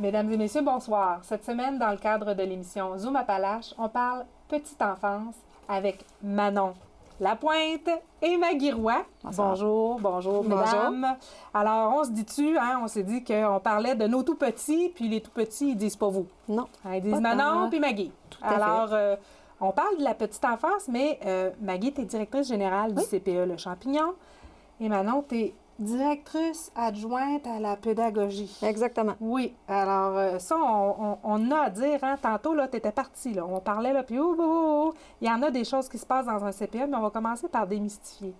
Mesdames et messieurs, bonsoir. Cette semaine, dans le cadre de l'émission Zoom Appalaches, on parle petite enfance avec Manon Lapointe et Maggie Roy. Bonjour, mesdames. Alors, on se dit-tu, on s'est dit qu'on parlait de nos tout-petits, puis les tout-petits, ils disent pas vous. Non. Ils disent Manon puis Maggie. Tout à fait. On parle de la petite enfance, mais Maggie, tu es directrice générale du CPE Le Champignon. Et Manon, tu es directrice adjointe à la pédagogie. Exactement. Oui. Alors, ça, on a à dire. Tantôt, tu étais partie. On parlait, puis il y en a des choses qui se passent dans un CPE, mais on va commencer par démystifier.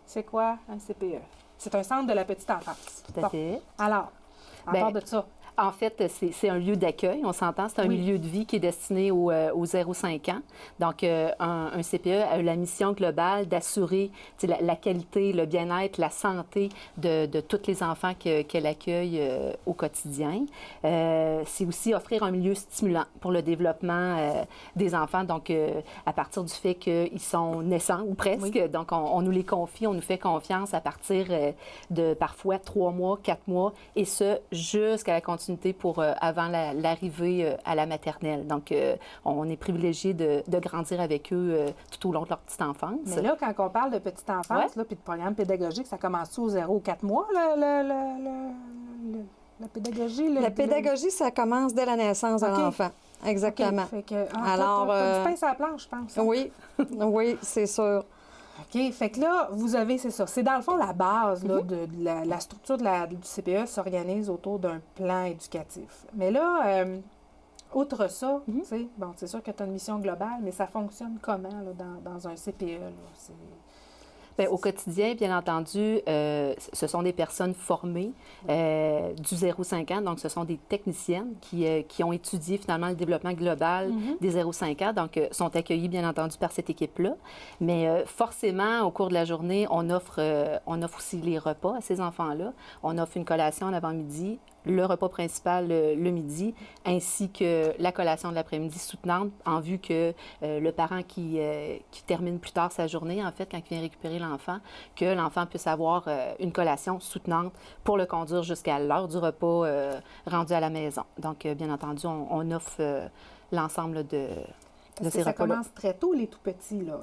C'est quoi un CPE? C'est un centre de la petite enfance. Tout à fait. Alors, à part de ça. En fait, c'est un lieu d'accueil, on s'entend. C'est un milieu de vie qui est destiné aux 0-5 ans. Donc, un CPE a la mission globale d'assurer la qualité, le bien-être, la santé de tous les enfants qu'elle accueille au quotidien. C'est aussi offrir un milieu stimulant pour le développement des enfants. Donc, à partir du fait qu'ils sont naissants ou presque, donc on nous les confie, on nous fait confiance à partir de parfois 3 mois, 4 mois, et ce, jusqu'à la continuité pour avant l'arrivée à la maternelle. Donc, on est privilégié de grandir avec eux tout au long de leur petite enfance. Mais là, quand on parle de petite enfance, puis de programme pédagogique, ça commence aux 0 ou 4 mois, la pédagogie? La pédagogie, ça commence dès la naissance de l'enfant. Exactement. Fait que, alors, t'as du pain sur la planche, je pense. Oui, oui, c'est sûr. OK. Fait que là, vous avez, c'est ça. C'est dans le fond la base là, de la structure du CPE s'organise autour d'un plan éducatif. Mais là, outre ça, tu sais, bon, c'est sûr que tu as une mission globale, mais ça fonctionne comment là, dans un CPE? Là? Bien, au quotidien, bien entendu, ce sont des personnes formées du 0-5 ans, donc ce sont des techniciennes qui ont étudié finalement le développement global des 0-5 ans, donc sont accueillies bien entendu par cette équipe-là. Mais forcément, au cours de la journée, on offre aussi les repas à ces enfants-là. On offre une collation en avant-midi, le repas principal le midi, ainsi que la collation de l'après-midi soutenante, en vue que le parent qui termine plus tard sa journée, en fait, quand il vient récupérer l'enfant, que l'enfant puisse avoir une collation soutenante pour le conduire jusqu'à l'heure du repas rendu à la maison. Donc, bien entendu, on offre l'ensemble de Parce que ça commence très tôt, les tout-petits, là.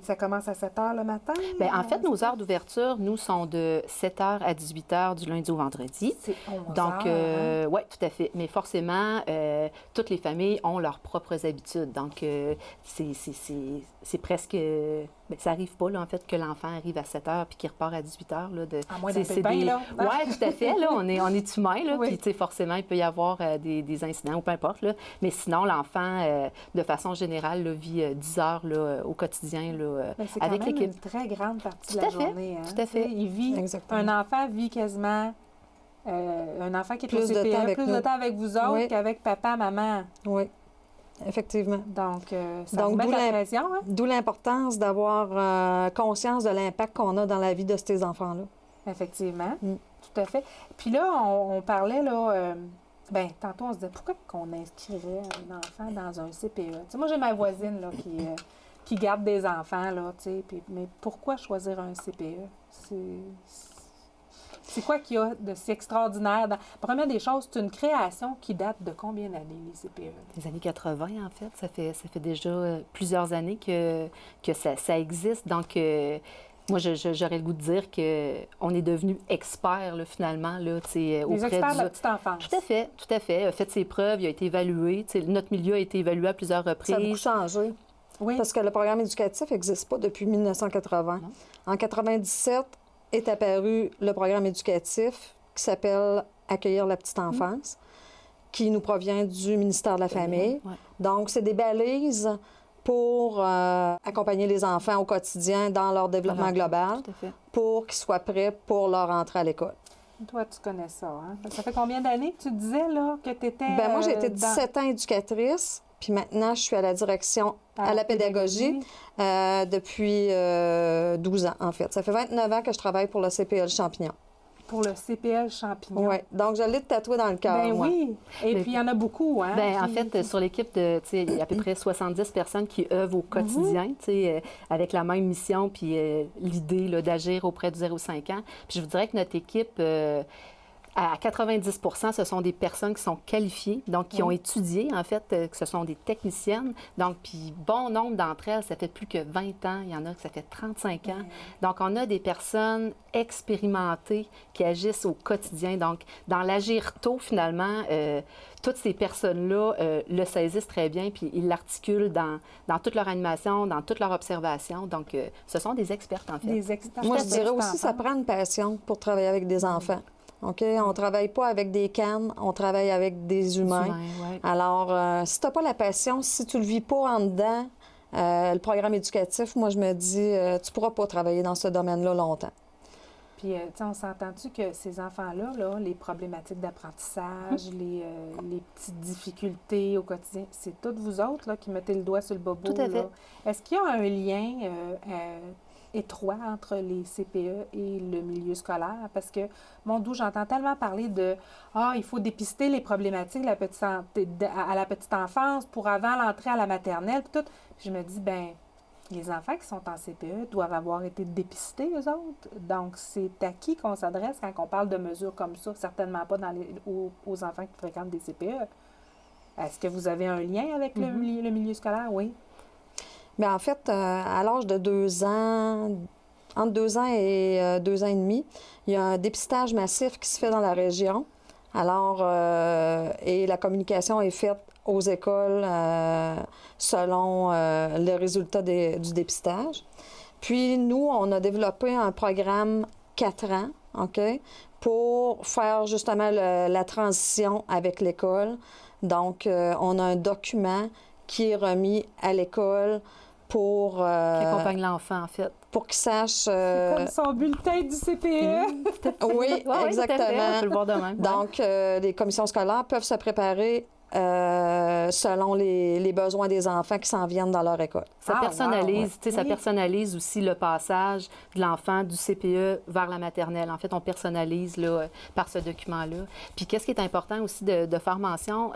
Ça commence à 7 h le matin? Bien, en fait, nos heures d'ouverture, nous, sont de 7 h à 18 h du lundi au vendredi. C'est 11 Donc, oui, tout à fait. Mais forcément, toutes les familles ont leurs propres habitudes. Donc, c'est presque... Bien, ça n'arrive pas, là, en fait, que l'enfant arrive à 7 h puis qu'il repart à 18 h. À moins d'un pépin, là. Oui, tout à fait. Là, on est humain, là. Oui. Puis, tu sais, forcément, il peut y avoir des incidents ou peu importe, là. Mais sinon, l'enfant, de façon générale, là, vit 10 heures là, au quotidien là, avec l'équipe. C'est une très grande partie de la journée. Tout à fait. Il vit, un enfant vit quasiment, un enfant qui est au CPE, plus de temps avec vous autres qu'avec papa, maman. Oui, effectivement. Donc, ça vous met de la pression. D'où l'importance d'avoir conscience de l'impact qu'on a dans la vie de ces enfants-là. Effectivement, tout à fait. Puis là, on parlait, là... Bien, tantôt, on se disait, pourquoi qu'on inscrirait un enfant dans un CPE? Tu sais, moi, j'ai ma voisine là, qui garde des enfants, là, tu sais, mais pourquoi choisir un CPE? C'est quoi qu'il y a de si extraordinaire? Première des choses, c'est une création qui date de combien d'années, les CPE? Des années 80, en fait. Ça fait déjà plusieurs années que ça existe. Donc, moi, j'aurais le goût de dire qu'on est devenu expert, là, finalement, là, auprès les experts de la petite enfance. Tout à fait. A fait ses preuves, il a été évalué. Notre milieu a été évalué à plusieurs reprises. Ça a beaucoup changé. Oui. Parce que le programme éducatif n'existe pas depuis 1980. Non. En 1997 est apparu le programme éducatif qui s'appelle Accueillir la petite enfance, qui nous provient du ministère de la Famille. Ouais. Donc, c'est des balises pour accompagner les enfants au quotidien dans leur développement global, Tout à fait. pour qu'ils soient prêts pour leur entrée à l'école. Toi, tu connais ça, hein? Ça fait combien d'années que tu disais, là, que tu étais... Bien, moi, j'ai été 17 ans éducatrice, puis maintenant, je suis à la direction à la pédagogie depuis 12 ans, en fait. Ça fait 29 ans que je travaille pour le CPE Le Champignon. Pour le CPL Champignon. Oui, donc je l'ai tatoué dans le cœur. Ben oui. Et puis, il y en a beaucoup, hein? Bien, en fait, sur l'équipe, il y a à peu près 70 personnes qui œuvrent au quotidien, avec la même mission, puis l'idée là, d'agir auprès du 0-5 ans. Puis je vous dirais que notre équipe... À 90 ce sont des personnes qui sont qualifiées, donc qui ont étudié, en fait, que ce sont des techniciennes. Donc, puis bon nombre d'entre elles, ça fait plus que 20 ans. Il y en a que ça fait 35 ans. Donc, on a des personnes expérimentées qui agissent au quotidien. Donc, dans l'agir tôt, finalement, toutes ces personnes-là le saisissent très bien, puis ils l'articulent dans toute leur animation, dans toute leur observation. Donc, ce sont des expertes, en fait. Des experts. Moi, je dirais aussi, ça prend une passion pour travailler avec des enfants. OK? On ne travaille pas avec des cannes, on travaille avec des humains. Ouais. Alors, si tu n'as pas la passion, si tu ne le vis pas en dedans, le programme éducatif, moi, je me dis, tu ne pourras pas travailler dans ce domaine-là longtemps. Puis, on s'entend-tu que ces enfants-là, là, les problématiques d'apprentissage, les petites difficultés au quotidien, c'est toutes vous autres là, qui mettez le doigt sur le bobo? Tout à fait. Est-ce qu'il y a un lien étroit entre les CPE et le milieu scolaire? Parce que, mon doux, j'entends tellement parler de « Ah, il faut dépister les problématiques à la petite enfance pour avant l'entrée à la maternelle. » Puis tout. Puis je me dis, ben les enfants qui sont en CPE doivent avoir été dépistés, eux autres. Donc, c'est à qui qu'on s'adresse quand on parle de mesures comme ça? Certainement pas aux enfants qui fréquentent des CPE. Est-ce que vous avez un lien avec le milieu scolaire? Oui. Bien, en fait, à l'âge de 2 ans, entre 2 ans et 2 ans et demi, il y a un dépistage massif qui se fait dans la région. Alors, et la communication est faite aux écoles selon les résultats du dépistage. Puis, nous, on a développé un programme 4 ans, OK, pour faire justement la transition avec l'école. Donc, on a un document qui est remis à l'école pour... Qui accompagne l'enfant, en fait. Pour qu'il sache... C'est comme son bulletin du CPE. Oui, exactement. On peut le voir de même. Donc, les commissions scolaires peuvent se préparer selon les besoins des enfants qui s'en viennent dans leur école. Ça personnalise, ça personnalise aussi le passage de l'enfant du CPE vers la maternelle. En fait, on personnalise là, par ce document-là. Puis, qu'est-ce qui est important aussi de faire mention,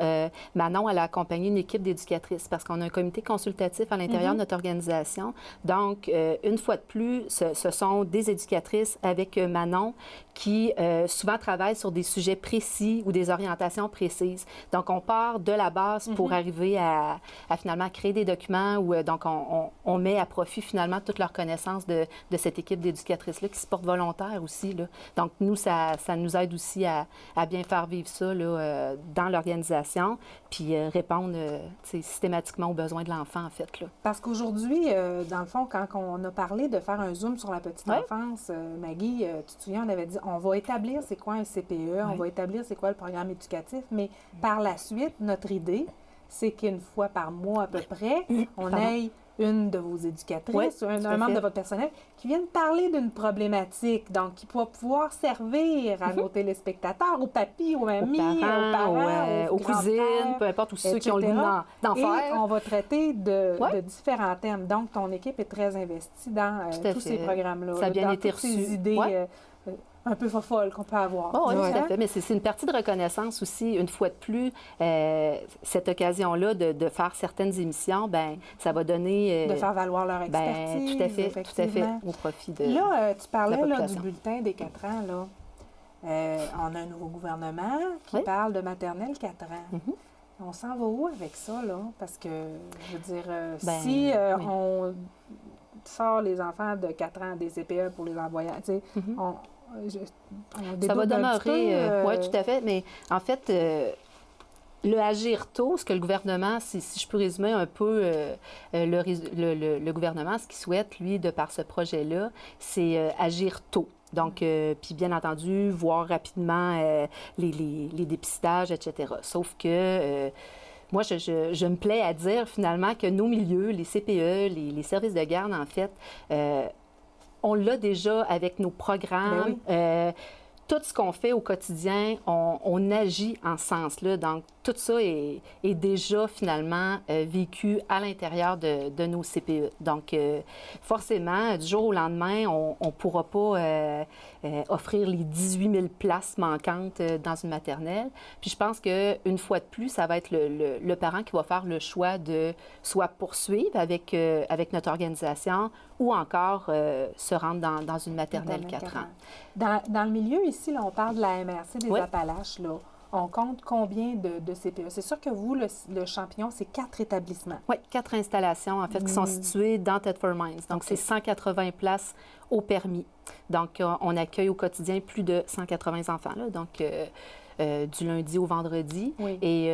Manon, elle a accompagné une équipe d'éducatrices parce qu'on a un comité consultatif à l'intérieur de notre organisation. Donc, une fois de plus, ce sont des éducatrices avec Manon qui souvent travaillent sur des sujets précis ou des orientations précises. Donc, on part de la base pour arriver à finalement créer des documents où donc on met à profit finalement toute leur connaissance de cette équipe d'éducatrices-là qui se portent volontaires aussi. Là. Donc, nous, ça nous aide aussi à bien faire vivre ça là, dans l'organisation puis répondre systématiquement aux besoins de l'enfant, en fait. Là. Parce qu'aujourd'hui, dans le fond, quand on a parlé de faire un zoom sur la petite enfance, Maggie, tu te souviens, on avait dit on va établir c'est quoi un CPE, on va établir c'est quoi le programme éducatif, mais par la suite, notre idée, c'est qu'une fois par mois à peu près, on ait une de vos éducatrices, un membre de votre personnel qui vienne parler d'une problématique, donc qui va pouvoir servir à nos téléspectateurs, aux papis, aux mamies, aux parents, aux cousines, peu importe, tous ceux qui ont le goût d'en faire. Et on va traiter de différents thèmes. Donc, ton équipe est très investie dans tous ces programmes-là. Ça a bien été reçu. Ces idées un peu folles qu'on peut avoir. Oh, oui, tout à fait. Mais c'est une partie de reconnaissance aussi, une fois de plus. Cette occasion-là de faire certaines émissions, ben ça va donner... de faire valoir leur expertise. Tout à fait, au profit de là, tu parlais là, du bulletin des 4 ans. Là. On a un nouveau gouvernement qui parle de maternelle 4 ans. On s'en va où avec ça, là? Parce que, je veux dire, si on sort les enfants de 4 ans des CPE pour les envoyer, tu sais, ça va demeurer, oui, tout à fait. Mais en fait, le agir tôt, ce que le gouvernement, si je peux résumer un peu le gouvernement, ce qu'il souhaite, lui, de par ce projet-là, c'est agir tôt. Donc, puis bien entendu, voir rapidement les dépistages, etc. Sauf que... moi, je me plais à dire finalement que nos milieux, les CPE, les services de garde, en fait, on l'a déjà avec nos programmes. Tout ce qu'on fait au quotidien, on agit en ce sens-là. Donc, tout ça est déjà finalement vécu à l'intérieur de nos CPE. Donc, forcément, du jour au lendemain, on ne pourra pas offrir les 18 000 places manquantes dans une maternelle. Puis je pense qu'une fois de plus, ça va être le parent qui va faire le choix de soit poursuivre avec notre organisation ou encore se rendre dans une maternelle 4 ans. Dans le milieu ici, là, on parle de la MRC des Oui. Appalaches. Là. On compte combien de CPE? C'est sûr que vous, le Champignon, c'est 4 établissements. Oui, 4 installations, en fait, qui sont situées dans Thetford Mines. Donc, c'est 180 places au permis. Donc, on accueille au quotidien plus de 180 enfants, là, donc du lundi au vendredi. Oui. Et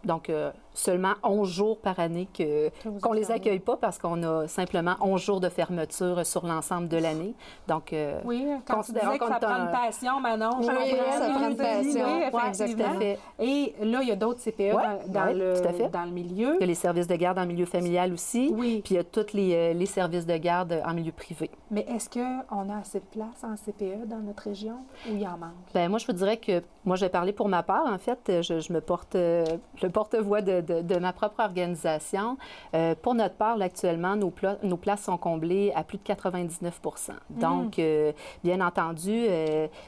donc, seulement 11 jours par année qu'on ne les accueille pas parce qu'on a simplement 11 jours de fermeture sur l'ensemble de l'année. Donc, oui, quand tu disais que ça prend une passion, Manon. Oui, ça prend une passion. Oui, exactement. Et là, il y a d'autres CPE dans le milieu. Il y a les services de garde en milieu familial aussi. Oui. Puis il y a tous les services de garde en milieu privé. Mais est-ce qu'on a assez de place en CPE dans notre région ou il en manque? Bien, moi, je vous dirais que moi, je vais parler pour ma part. En fait, je me porte le porte-voix de ma propre organisation. Pour notre part, là, actuellement, nos places sont comblées à plus de 99 %. Donc, bien entendu,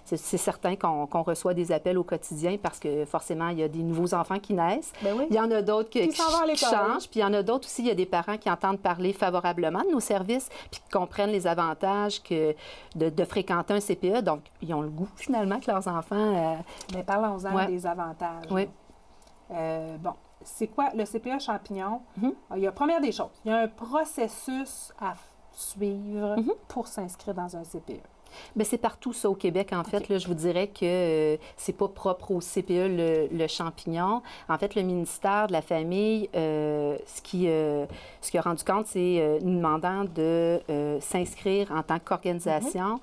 c'est certain qu'on reçoit des appels au quotidien parce que forcément, il y a des nouveaux enfants qui naissent. Bien oui. Il y en a d'autres qui changent. Puis il y en a d'autres aussi, il y a des parents qui entendent parler favorablement de nos services puis qui comprennent les avantages de fréquenter un CPE. Donc, ils ont le goût, finalement, que leurs enfants... Mais parlons-en des avantages. Oui. Bon, c'est quoi le CPE Champignon? Il y a, première des choses, il y a un processus à suivre pour s'inscrire dans un CPE. Bien, c'est partout ça au Québec, en fait. Là, je vous dirais que c'est pas propre au CPE, le champignon. En fait, le ministère de la Famille, ce qui a rendu compte, c'est nous demandant de s'inscrire en tant qu'organisation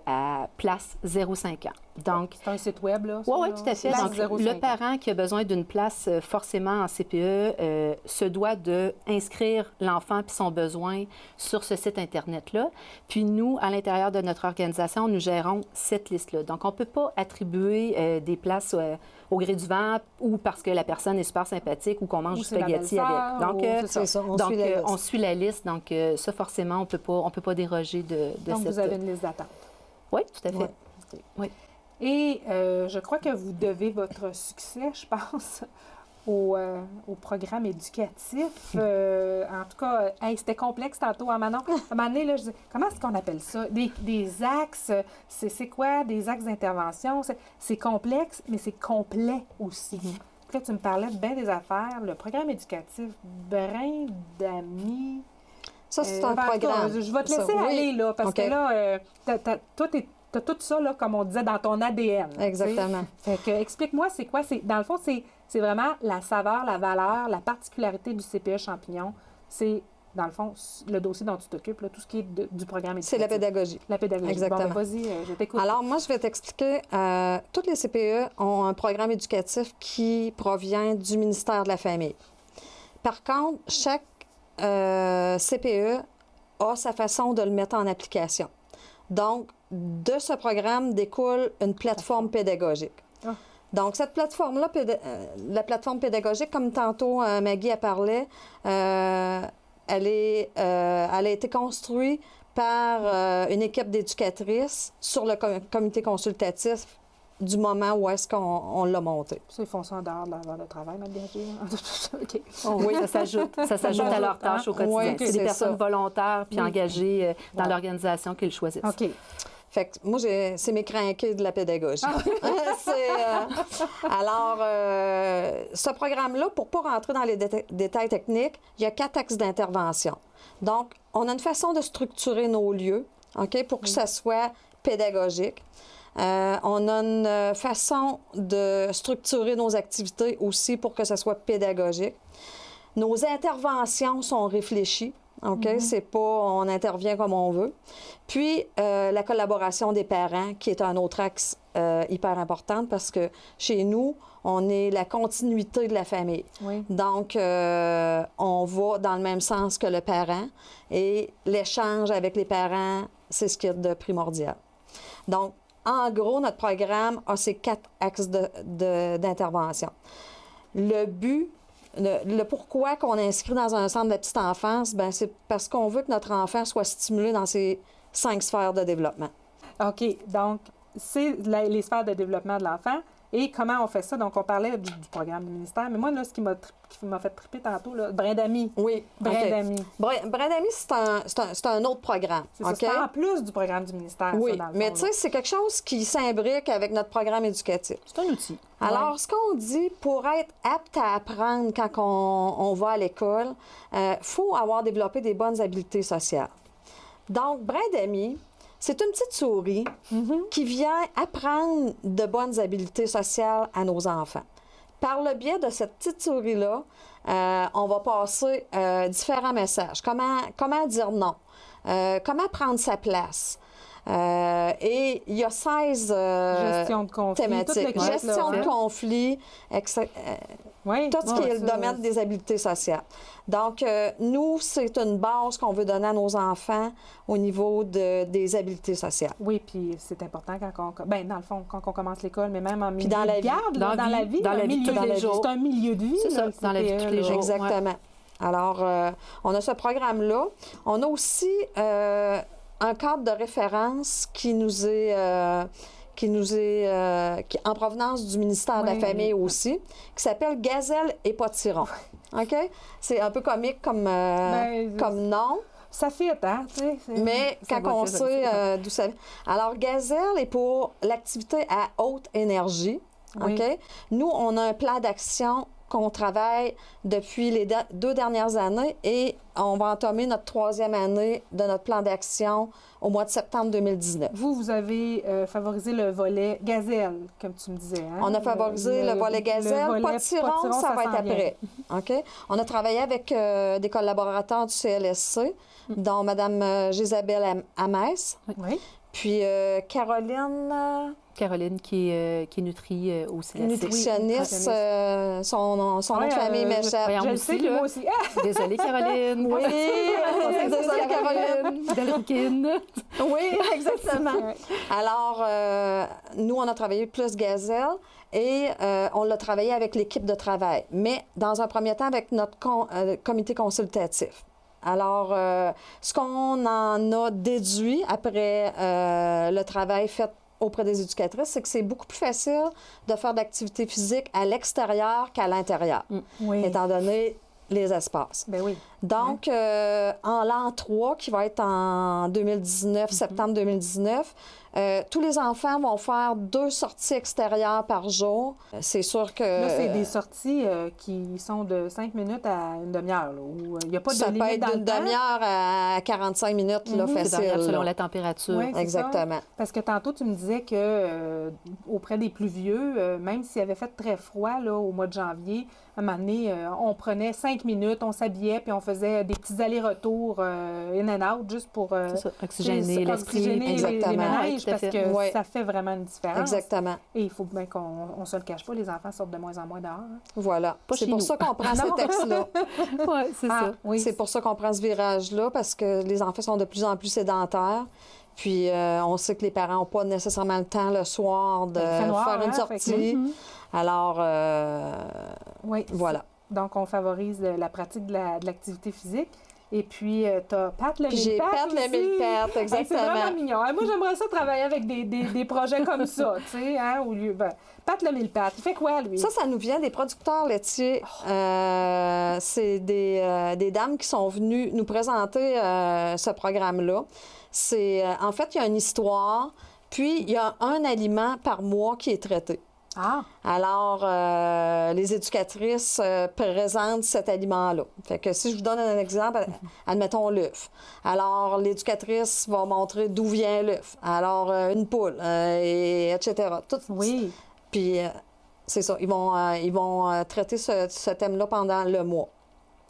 à place 0,5 ans. Donc, c'est un site web, là? Oui, tout à fait. Donc, le parent ans. qui a besoin d'une place forcément en CPE se doit d'inscrire l'enfant puis son besoin sur ce site Internet-là. Puis nous, à l'intérieur de notre organisation, nous gérons cette liste-là. Donc, on ne peut pas attribuer des places au gré du vent ou parce que la personne est super sympathique ou qu'on mange du spaghetti avec. Donc, on suit la liste. Donc, ça, forcément, on peut pas déroger de donc, cette... vous avez une liste d'attente. Oui, tout à fait. Ouais. Oui. Et je crois que vous devez votre succès, je pense, au programme éducatif. En tout cas, c'était complexe tantôt, hein, Manon? À un moment donné, là, je dis, comment est-ce qu'on appelle ça? Des axes, c'est quoi? Des axes d'intervention? C'est complexe, mais c'est complet aussi. Puis là, tu me parlais de bien des affaires. Le programme éducatif, Brin d'amis... Ça, c'est un programme. Je vais te laisser aller, là, parce que là, toi, tu as tout ça, là, comme on disait, dans ton ADN. Exactement. Fait que, explique-moi, c'est quoi? Dans le fond, c'est vraiment la saveur, la valeur, la particularité du CPE Champignon. C'est, dans le fond, le dossier dont tu t'occupes, là, tout ce qui est du programme éducatif. C'est la pédagogie. La pédagogie. Exactement. Bon, vas-y, je t'écoute. Alors, moi, je vais t'expliquer. Toutes les CPE ont un programme éducatif qui provient du ministère de la Famille. Par contre, chaque CPE a sa façon de le mettre en application. Donc, de ce programme découle une plateforme pédagogique. Donc, cette plateforme-là, la plateforme pédagogique, comme tantôt Maggie a parlé, elle a été construite par une équipe d'éducatrices sur le comité consultatif du moment où est-ce qu'on l'a monté. Ça, ils font ça en dehors de l'heure de travail, ma bien OK. Oui, ça s'ajoute à leur tâche au quotidien. Oui, c'est des personnes volontaires puis engagées dans l'organisation qu'ils choisissent. OK. Fait que moi, c'est mes crinqués de la pédagogie. Alors, ce programme-là, pour ne pas rentrer dans les détails techniques, il y a 4 axes d'intervention. Donc, on a une façon de structurer nos lieux, OK, pour que ça soit pédagogique. On a une façon de structurer nos activités aussi pour que ça soit pédagogique. Nos interventions sont réfléchies. OK? C'est pas on intervient comme on veut. Puis, la collaboration des parents, qui est un autre axe hyper important parce que chez nous, on est la continuité de la famille. Oui. Donc, on va dans le même sens que le parent et l'échange avec les parents, c'est ce qu'il y a de primordial. Donc, en gros, notre programme a ces 4 axes d'intervention. Le but, le pourquoi qu'on inscrit dans un centre de la petite enfance, bien, c'est parce qu'on veut que notre enfant soit stimulé dans ces 5 sphères de développement. OK. Donc, c'est les sphères de développement de l'enfant. Et comment on fait ça? Donc, on parlait du programme du ministère. Mais moi, là, ce qui m'a fait triper tantôt, là, Brin d'amis. Oui. Brin d'amis. Brin d'amis, c'est un autre programme. C'est ça. Okay? C'est en plus du programme du ministère. Oui, ça, dans le fond, mais tu sais, c'est quelque chose qui s'imbrique avec notre programme éducatif. C'est un outil. Alors, ce qu'on dit, pour être apte à apprendre quand on va à l'école, faut avoir développé des bonnes habiletés sociales. Donc, Brin d'amis, c'est une petite souris qui vient apprendre de bonnes habiletés sociales à nos enfants. Par le biais de cette petite souris-là, on va passer différents messages. Comment dire non? Comment prendre sa place? Et il y a 16 gestion de conflit, thématiques. Gestion de conflit, oui, tout ce qui est le domaine des habiletés sociales. Donc, nous, c'est une base qu'on veut donner à nos enfants au niveau des habiletés sociales. Oui, puis c'est important dans le fond, quand on commence l'école, mais même en milieu dans la de garde, dans la vie, de tous les jours. C'est un milieu de vie. C'est ça, dans la vie de tous les jours. Exactement. Ouais. Alors, on a ce programme-là. On a aussi un cadre de référence qui est en provenance du ministère de la Famille aussi, qui s'appelle Gazelle et Potiron. OK? C'est un peu comique comme nom. Ça fit, hein? Mais quand on sait d'où ça vient. Alors, Gazelle est pour l'activité à haute énergie. OK? Nous, on a un plan d'action qu'on travaille depuis les 2 dernières années et on va entamer notre 3e année de notre plan d'action au mois de septembre 2019. Vous avez favorisé le volet gazelle, comme tu me disais. Hein? On a favorisé le volet gazelle. Potiron, ça va être après. OK? On a travaillé avec des collaborateurs du CLSC, dont Mme Gisabelle Hamès. Oui. Puis Caroline qui nutrit au CLSC. Nutritionniste, son nom de famille m'échappe. Je le sais, moi aussi. Désolée, Caroline. Oui, désolée, Caroline. Delphine. Oui, exactement. Alors, nous, on a travaillé plus Gazelle et on l'a travaillé avec l'équipe de travail, mais dans un premier temps avec notre comité consultatif. Alors, ce qu'on en a déduit après le travail fait auprès des éducatrices, c'est que c'est beaucoup plus facile de faire d'activité physique à l'extérieur qu'à l'intérieur, étant donné les espaces. Ben oui. Donc, en l'an 3, qui va être en 2019, septembre 2019, tous les enfants vont faire 2 sorties extérieures par jour. C'est sûr que... Là, c'est des sorties qui sont de 5 minutes à une demi-heure, où il n'y a pas de limite dans le temps. Ça peut être d'une demi-heure à 45 minutes, là, facile. Selon la température. Oui, exactement. Ça. Parce que tantôt, tu me disais que auprès des plus vieux, même s'il avait fait très froid là, au mois de janvier, à un moment donné, on prenait 5 minutes, on s'habillait, puis on faisait des petits allers-retours in and out, juste pour oxygéner l'esprit. Exactement. Les ménages, parce que ça fait vraiment une différence. Exactement. Et il faut bien qu'on ne se le cache pas, les enfants sortent de moins en moins dehors. Hein. Voilà. C'est pour ça qu'on prend ce texte-là. Oui, c'est ça. Oui. C'est pour ça qu'on prend ce virage-là, parce que les enfants sont de plus en plus sédentaires. Puis, on sait que les parents n'ont pas nécessairement le temps le soir de faire une sortie. Alors, voilà. Donc, on favorise la pratique de l'activité physique. Et puis, tu as Pat le J'ai Pat le mille-pattes, exactement. C'est vraiment mignon. Moi, j'aimerais ça travailler avec des projets comme ça, tu sais, hein, au lieu... Pat le mille-pattes, il fait quoi, lui? Ça nous vient des producteurs laitiers. C'est des dames qui sont venues nous présenter ce programme-là. En fait, il y a une histoire, puis il y a un aliment par mois qui est traité. Ah. Alors, les éducatrices présentent cet aliment-là. Fait que si je vous donne un exemple, admettons l'œuf. Alors, l'éducatrice va montrer d'où vient l'œuf. Alors, une poule, etc. Tout. Oui. Puis, c'est ça. Ils vont traiter ce thème-là pendant le mois.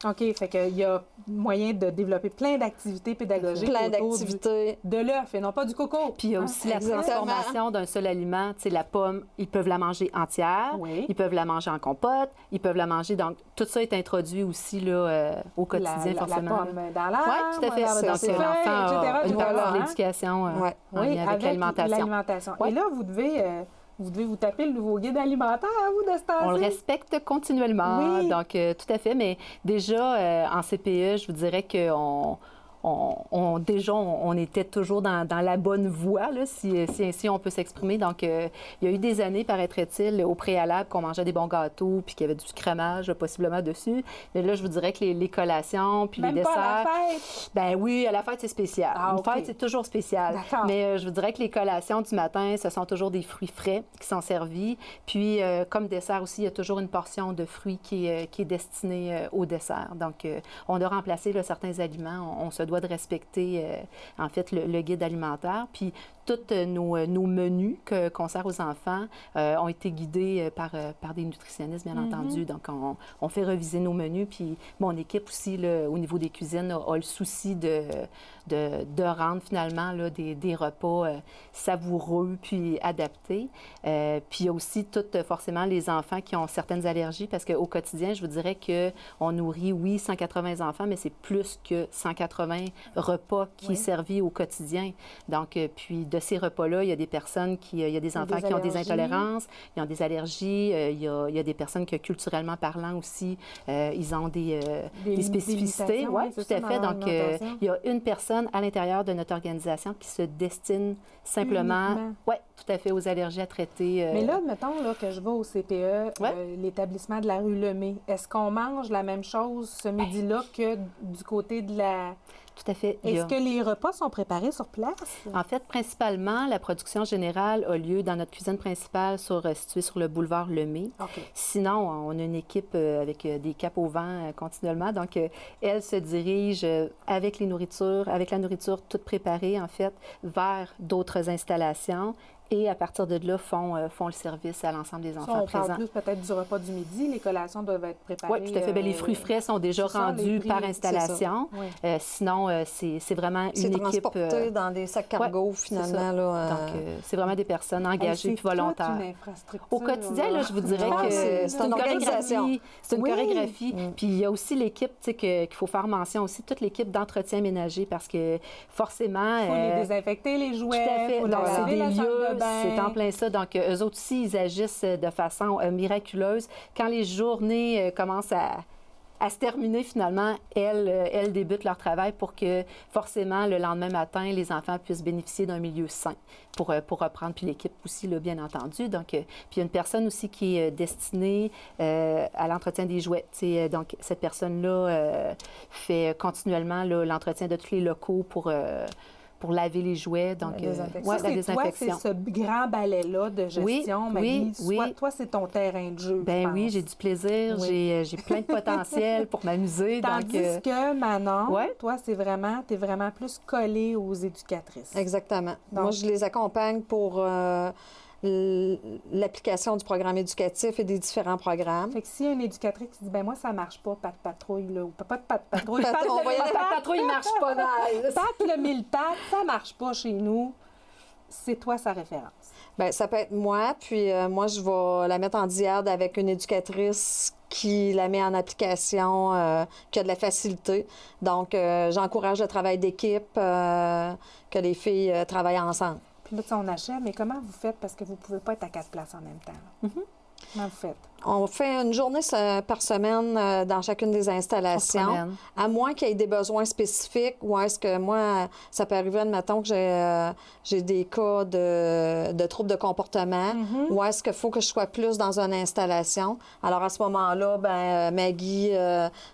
OK, fait qu'il y a moyen de développer plein d'activités pédagogiques Plein autour d'activités. de l'œuf et non pas du coco. Puis il y a aussi la Exactement. transformation d'un seul aliment. Tu sais, la pomme, ils peuvent la manger entière, Oui. ils peuvent la manger en compote, ils peuvent la manger. Donc, tout ça est introduit aussi là, au quotidien, forcément. La pomme dans l'arbre, Oui, tout à fait. dans Donc, ses feuilles, l'enfant a etc. une partie Voilà. de l'éducation Ouais. en Oui, lien avec l'alimentation. l'alimentation. Ouais. Et là, vous devez vous taper le nouveau guide alimentaire, vous, de ce temps-ci. On le respecte continuellement, Oui. donc tout à fait. Mais déjà, en CPE, je vous dirais qu'on on était toujours dans la bonne voie, là, si ainsi on peut s'exprimer. Donc, il y a eu des années, paraîtrait-il, au préalable, qu'on mangeait des bons gâteaux puis qu'il y avait du crémage possiblement dessus. Mais là, je vous dirais que les collations puis Même les pas desserts... à la fête. Ben oui, à la fête, c'est spécial. Ah, Une OK. fête, c'est toujours spécial. D'accord. Mais je vous dirais que les collations du matin, ce sont toujours des fruits frais qui sont servis. Puis, comme dessert aussi, il y a toujours une portion de fruits qui est destinée au dessert. Donc, on a remplacé là, certains aliments. On se doit de respecter, en fait, le guide alimentaire. Puis, tous nos menus qu'on sert aux enfants ont été guidés par des nutritionnistes, bien entendu. Donc, on fait reviser nos menus. Puis, mon équipe aussi, là, au niveau des cuisines, a le souci de rendre finalement là, des repas savoureux puis adaptés. Puis, il y a aussi forcément les enfants qui ont certaines allergies parce qu'au quotidien, je vous dirais qu'on nourrit, oui, 180 enfants, mais c'est plus que 180 repas qui Oui. sont servis au quotidien. Donc, puis de ces repas-là, il y a des personnes il y a des enfants qui ont des allergies. intolérances, ils ont des allergies, il y a des personnes que culturellement parlant aussi, ils ont des spécificités. limitations, Oui, oui, c'est tout à ça, fait. dans Donc, l'alimentation. il y a une personne à l'intérieur de notre organisation qui se destine simplement, Uniquement. oui, tout à fait, aux allergies à traiter. Mais là, mettons là, que je vais au CPE, Ouais. l'établissement de la rue Lemay, est-ce qu'on mange la même chose ce midi-là que du côté de la... Tout à fait. Il y Est-ce a- que les repas sont préparés sur place? En fait, principalement, la production générale a lieu dans notre cuisine principale située sur le boulevard Lemay. OK. Sinon, on a une équipe avec des capes au vent continuellement. Donc, elle se dirige avec la nourriture toute préparée, en fait, vers d'autres installations. Et à partir de là, font le service à l'ensemble des Ça, enfants on parle présents. plus peut-être du repas du midi. Les collations doivent être préparées. Oui, tout à fait. Bien, les fruits frais sont déjà c'est ça, rendus les prix, par c'est installation. ça. Oui. Sinon, c'est vraiment C'est une équipe... transporté dans des sacs cargo, c'est finalement. ça. Là, Donc, c'est vraiment des personnes engagées Hey, puis volontaires. C'est toute une infrastructure. Au quotidien, là, je vous dirais Ah, que c'est une organisation. C'est une Oui. chorégraphie. Puis il y a aussi l'équipe, tu sais, qu'il faut faire mention aussi, toute l'équipe d'entretien ménager parce que forcément... Il faut les désinfecter, les tout jouets. à fait. Faut Donc, c'est laver des la salle lieux, de bain. c'est en plein ça. Donc, eux autres aussi, ils agissent de façon miraculeuse. Quand les journées commencent à se terminer, finalement, elles débutent leur travail pour que, forcément, le lendemain matin, les enfants puissent bénéficier d'un milieu sain pour reprendre. Puis l'équipe aussi, là, bien entendu. Donc, puis il y a une personne aussi qui est destinée à l'entretien des jouets. Tu sais, donc, cette personne-là fait continuellement là, l'entretien de tous les locaux pour laver les jouets. Donc, La désinfection. ouais, Ça, la c'est désinfection. Toi, c'est ce grand balai-là de gestion, Maggie. oui. Toi, c'est ton terrain de jeu. Ben je oui, pense. j'ai du plaisir, Oui. j'ai plein de potentiel pour m'amuser. Tandis Donc, que Manon, ouais. toi, t'es vraiment plus collée aux éducatrices. Exactement. Donc- Moi, je les accompagne pour l'application du programme éducatif et des différents programmes. Fait que s'il y a une éducatrice qui dit, ben moi, ça marche pas, pas de patrouille, là, ou pas de patrouille, Pat- on va y aller. Pat Patrouille, il marche pas mal. Pat le mille pattes, ça marche pas chez nous. C'est toi sa référence. Bien, ça peut être moi, puis moi, je vais la mettre en diade avec une éducatrice qui la met en application, qui a de la facilité. Donc, j'encourage le travail d'équipe, que les filles travaillent ensemble. Puis là, tu sais, on achève, mais comment vous faites? Parce que vous pouvez pas être à 4 places en même temps. là. Comment vous faites? On fait une journée par semaine dans chacune des installations, promène. à moins qu'il y ait des besoins spécifiques, ou est-ce que moi, ça peut arriver, admettons, que j'ai des cas de troubles de comportement, ou est-ce qu'il faut que je sois plus dans une installation. Alors, à ce moment-là, ben Maggie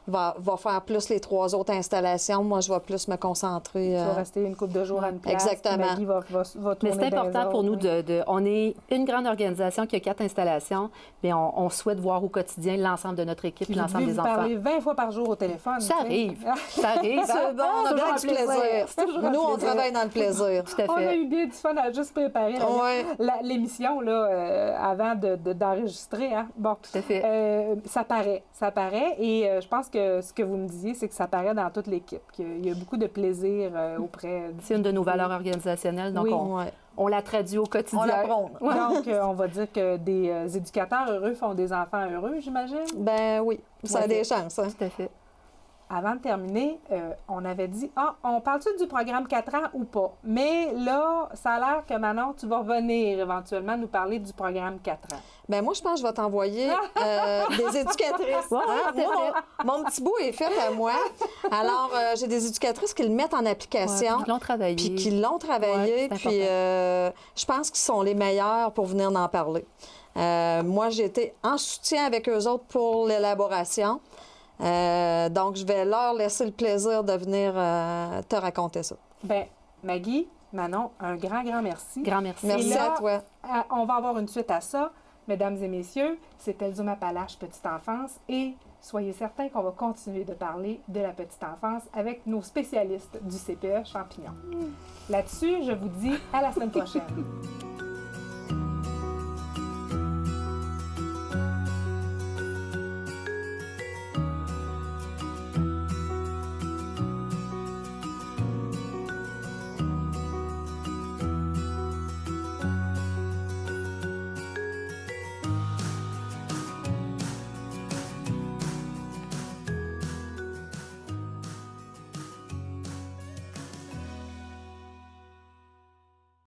va faire plus les 3 autres installations. Moi, je vais plus me concentrer. Tu vas rester une couple de jours à une place. Exactement. puis Maggie va Mais tourner c'est dans les important pour autres, nous oui. on est une grande organisation qui a 4 installations, mais on souhaite voir au quotidien l'ensemble de notre équipe, Puis l'ensemble des vous enfants. parler 20 fois par jour au téléphone. Ça tu sais. arrive. Ça arrive. C'est bon, on a Toujours bien un du plaisir. C'est toujours un Nous, on plaisir. travaille dans le plaisir. Tout à On a fait. eu bien du fun à juste préparer Ouais. l'émission là, avant d'enregistrer. Hein? Bon, Tout à fait. ça paraît. Et je pense que ce que vous me disiez, c'est que ça paraît dans toute l'équipe, qu'il y a beaucoup de plaisir auprès. C'est une de nos valeurs organisationnelles, donc Oui. Ouais. on la traduit au quotidien. On la prône. Donc, on va dire que des éducateurs heureux font des enfants heureux, j'imagine. Ben oui, ça a Ouais. des chances. Hein. Tout à fait. Avant de terminer, on avait dit, on parle-tu du programme 4 ans ou pas? Mais là, ça a l'air que Manon, tu vas revenir éventuellement nous parler du programme 4 ans. Ben moi, je pense que je vais t'envoyer des éducatrices. Ouais, Hein? tout à Moi, mon petit bout est fait à moi. Alors, j'ai des éducatrices qui le mettent en application. Ils l'ont travaillé. Puis qui l'ont travaillé, Ouais, c'est puis je pense qu'ils sont les meilleurs pour venir en parler. Moi, j'ai été en soutien avec eux autres pour l'élaboration. Donc, je vais leur laisser le plaisir de venir te raconter ça. Bien, Maggie, Manon, un grand merci. Grand merci. Merci Et là, à toi. On va avoir une suite à ça. Mesdames et messieurs, c'était Zuma Palache Petite Enfance et soyez certains qu'on va continuer de parler de la petite enfance avec nos spécialistes du CPE Champignons. Là-dessus, je vous dis à la semaine prochaine.